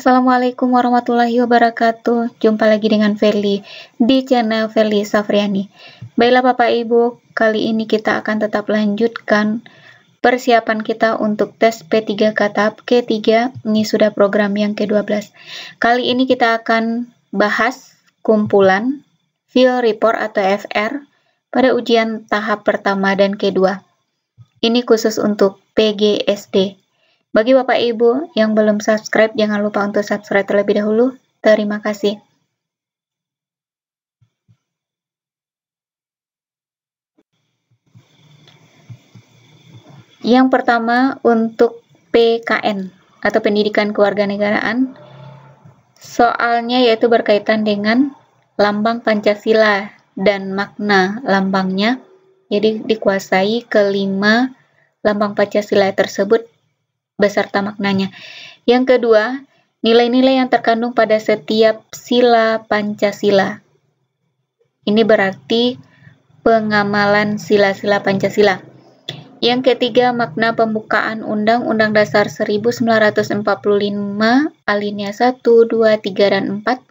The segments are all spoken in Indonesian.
Assalamualaikum warahmatullahi wabarakatuh. Jumpa lagi dengan Feli di channel Feli Safriani. Baiklah Bapak Ibu, kali ini kita akan tetap lanjutkan persiapan kita untuk tes P3K tahap K3. Ini sudah program yang ke-12. Kali ini kita akan bahas kumpulan Field Report atau FR pada ujian tahap pertama dan kedua. Ini khusus untuk PGSD. Bagi Bapak Ibu yang belum subscribe, jangan lupa untuk subscribe terlebih dahulu. Terima kasih. Yang pertama untuk PKN atau Pendidikan Kewarganegaraan. Soalnya yaitu berkaitan dengan lambang Pancasila dan makna lambangnya. Jadi dikuasai kelima lambang Pancasila tersebut beserta maknanya. Yang kedua, nilai-nilai yang terkandung pada setiap sila Pancasila. Ini berarti pengamalan sila-sila Pancasila. Yang ketiga, makna pembukaan Undang-Undang Dasar 1945 alinea 1, 2, 3, dan 4.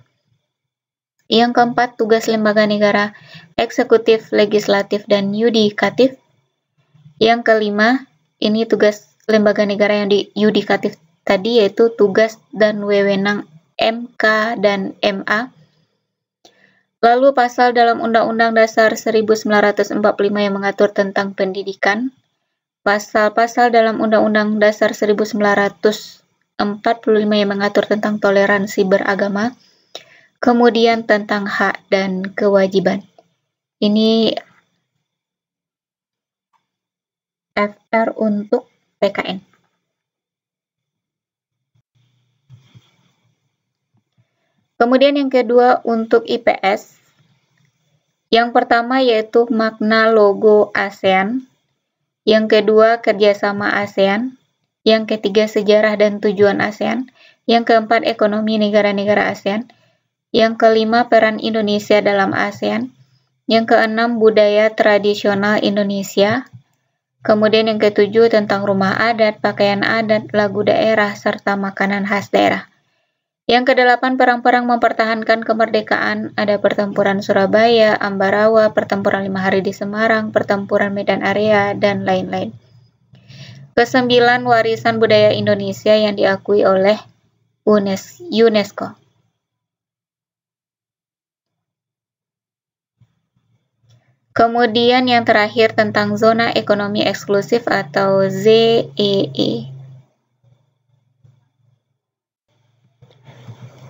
Yang keempat, tugas lembaga negara, eksekutif, legislatif, dan yudikatif. Yang kelima, ini tugas lembaga negara yang di yudikatif tadi, yaitu tugas dan wewenang MK dan MA. Lalu pasal dalam Undang-Undang Dasar 1945 yang mengatur tentang pendidikan, pasal-pasal dalam Undang-Undang Dasar 1945 yang mengatur tentang toleransi beragama, kemudian tentang hak dan kewajiban. Ini FR untuk PKN. Kemudian yang kedua untuk IPS. Yang pertama yaitu makna logo ASEAN. Yang kedua kerjasama ASEAN. Yang ketiga sejarah dan tujuan ASEAN. Yang keempat ekonomi negara-negara ASEAN. Yang kelima peran Indonesia dalam ASEAN. Yang keenam budaya tradisional Indonesia. Kemudian yang ketujuh tentang rumah adat, pakaian adat, lagu daerah, serta makanan khas daerah. Yang kedelapan perang-perang mempertahankan kemerdekaan, ada pertempuran Surabaya, Ambarawa, pertempuran 5 hari di Semarang, pertempuran Medan Area, dan lain-lain. Kesembilan, warisan budaya Indonesia yang diakui oleh UNESCO. Kemudian yang terakhir tentang zona ekonomi eksklusif atau ZEE.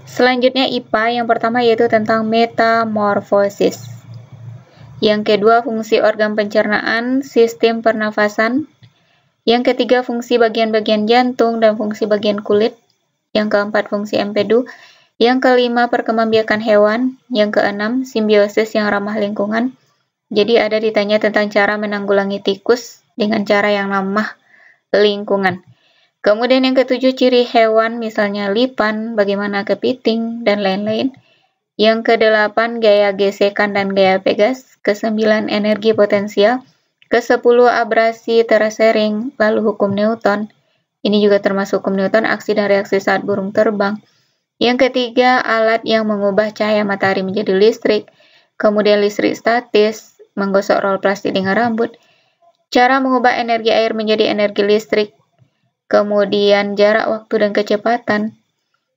Selanjutnya IPA, yang pertama yaitu tentang metamorfosis. Yang kedua fungsi organ pencernaan, sistem pernafasan. Yang ketiga fungsi bagian-bagian jantung dan fungsi bagian kulit. Yang keempat fungsi empedu. Yang kelima perkembangbiakan hewan. Yang keenam simbiosis yang ramah lingkungan. Jadi ada ditanya tentang cara menanggulangi tikus dengan cara yang ramah lingkungan. Kemudian yang ketujuh ciri hewan, misalnya lipan, bagaimana kepiting, dan lain-lain. Yang kedelapan gaya gesekan dan gaya pegas. Kesembilan energi potensial. Kesepuluh abrasi terasering, lalu hukum Newton. Ini juga termasuk hukum Newton, aksi dan reaksi saat burung terbang. Yang ketiga alat yang mengubah cahaya matahari menjadi listrik. Kemudian listrik statis, menggosok roll plastik dengan rambut, cara mengubah energi air menjadi energi listrik, kemudian jarak waktu dan kecepatan,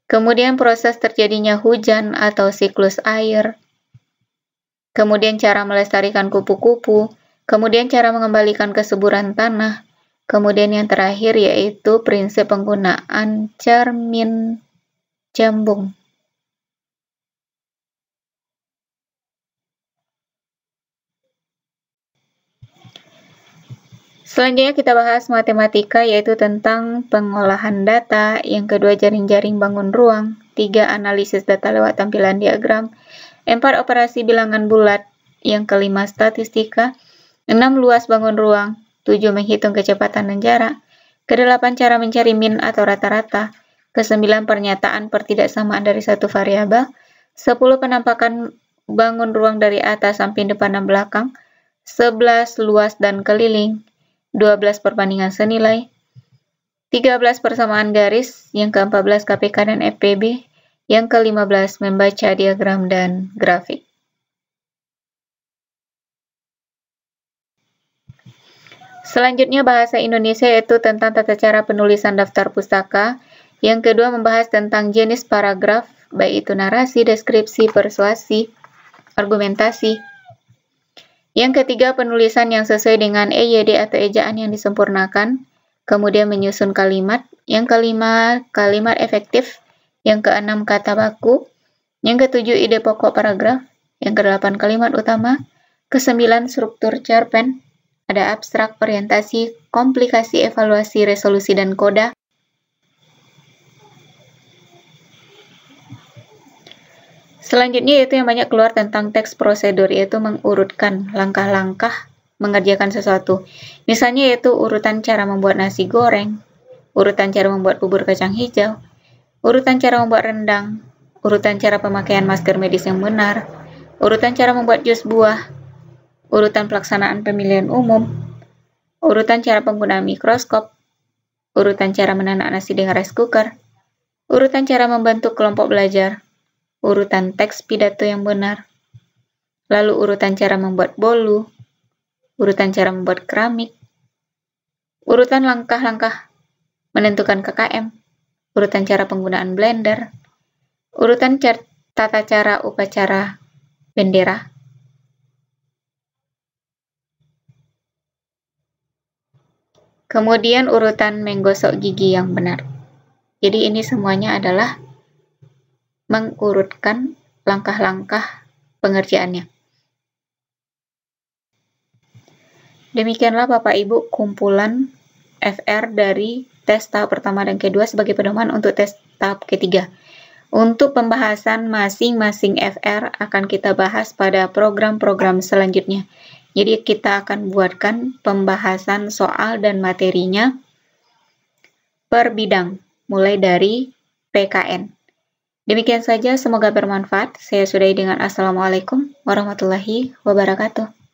kemudian proses terjadinya hujan atau siklus air, kemudian cara melestarikan kupu-kupu, kemudian cara mengembalikan kesuburan tanah, kemudian yang terakhir yaitu prinsip penggunaan cermin cembung. Selanjutnya kita bahas matematika, yaitu tentang pengolahan data. Yang kedua jaring-jaring bangun ruang. 3 analisis data lewat tampilan diagram. 4 operasi bilangan bulat. Yang kelima statistika. 6 luas bangun ruang. 7 menghitung kecepatan dan jarak. Ke-8 cara mencari min atau rata-rata. Ke-9 pernyataan pertidaksamaan dari satu variabel. 10 penampakan bangun ruang dari atas, samping, depan, dan belakang. 11 luas dan keliling. 12 perbandingan senilai. 13 persamaan garis, yang ke-14 KPK dan FPB, yang ke-15 membaca diagram dan grafik. Selanjutnya bahasa Indonesia yaitu tentang tata cara penulisan daftar pustaka. Yang kedua membahas tentang jenis paragraf, baik itu narasi, deskripsi, persuasi, argumentasi. Yang ketiga penulisan yang sesuai dengan EYD atau ejaan yang disempurnakan. Kemudian menyusun kalimat. Yang kelima kalimat efektif. Yang keenam kata baku. Yang ketujuh ide pokok paragraf. Yang kedelapan kalimat utama. Kesembilan struktur cerpen. Ada abstrak, orientasi, komplikasi, evaluasi, resolusi, dan koda. Selanjutnya yaitu yang banyak keluar tentang teks prosedur, yaitu mengurutkan langkah-langkah mengerjakan sesuatu. Misalnya yaitu urutan cara membuat nasi goreng, urutan cara membuat bubur kacang hijau, urutan cara membuat rendang, urutan cara pemakaian masker medis yang benar, urutan cara membuat jus buah, urutan pelaksanaan pemilihan umum, urutan cara penggunaan mikroskop, urutan cara menanak nasi dengan rice cooker, urutan cara membentuk kelompok belajar, urutan teks pidato yang benar, lalu urutan cara membuat bolu, urutan cara membuat keramik, urutan langkah-langkah menentukan KKM, urutan cara penggunaan blender, urutan tata cara upacara bendera, kemudian urutan menggosok gigi yang benar. Jadi ini semuanya adalah mengurutkan langkah-langkah pengerjaannya. Demikianlah Bapak Ibu kumpulan FR dari tes tahap pertama dan kedua sebagai pedoman untuk tes tahap ketiga. Untuk pembahasan masing-masing FR akan kita bahas pada program-program selanjutnya. Jadi kita akan buatkan pembahasan soal dan materinya per bidang, mulai dari PKN. Demikian saja, semoga bermanfaat. Saya sudahi dengan Assalamualaikum warahmatullahi wabarakatuh.